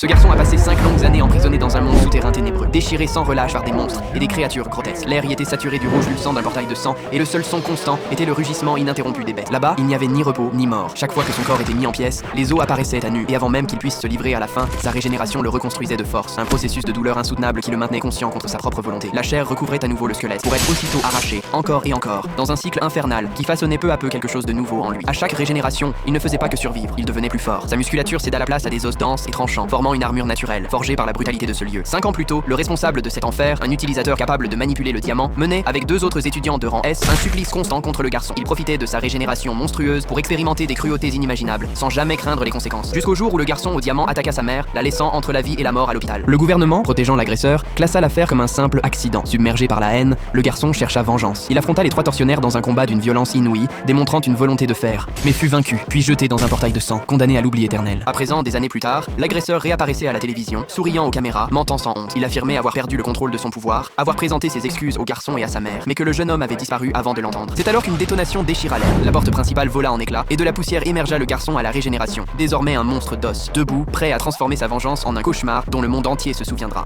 Ce garçon a passé 5 longues années emprisonné dans un monde souterrain ténébreux, déchiré sans relâche par des monstres et des créatures grotesques. L'air y était saturé du rouge luisant d'un portail de sang, et le seul son constant était le rugissement ininterrompu des bêtes. Là-bas, il n'y avait ni repos, ni mort. Chaque fois que son corps était mis en pièces, les os apparaissaient à nu, et avant même qu'il puisse se livrer à la fin, sa régénération le reconstruisait de force. Un processus de douleur insoutenable qui le maintenait conscient contre sa propre volonté. La chair recouvrait à nouveau le squelette, pour être aussitôt arrachée, encore et encore, dans un cycle infernal qui façonnait peu à peu quelque chose de nouveau en lui. À chaque régénération, il ne faisait pas que survivre, il devenait plus fort. Sa musculature céda la place à des os denses et tranchants, formant une armure naturelle, forgée par la brutalité de ce lieu. 5 ans plus tôt, le responsable de cet enfer, un utilisateur capable de manipuler le diamant, menait, avec 2 autres étudiants de rang S, un supplice constant contre le garçon. Il profitait de sa régénération monstrueuse pour expérimenter des cruautés inimaginables, sans jamais craindre les conséquences. Jusqu'au jour où le garçon au diamant attaqua sa mère, la laissant entre la vie et la mort à l'hôpital. Le gouvernement, protégeant l'agresseur, classa l'affaire comme un simple accident. Submergé par la haine, le garçon chercha vengeance. Il affronta les 3 tortionnaires dans un combat d'une violence inouïe, démontrant une volonté de fer, mais fut vaincu, puis jeté dans un portail de sang, condamné à l'oubli éternel. À présent, des années plus tard, l'agresseur réapparaissait à la télévision, souriant aux caméras, mentant sans honte. Il affirmait avoir perdu le contrôle de son pouvoir, avoir présenté ses excuses au garçon et à sa mère, mais que le jeune homme avait disparu avant de l'entendre. C'est alors qu'une détonation déchira l'air. La porte principale vola en éclats, et de la poussière émergea le garçon à la régénération. Désormais un monstre d'os, debout, prêt à transformer sa vengeance en un cauchemar dont le monde entier se souviendra.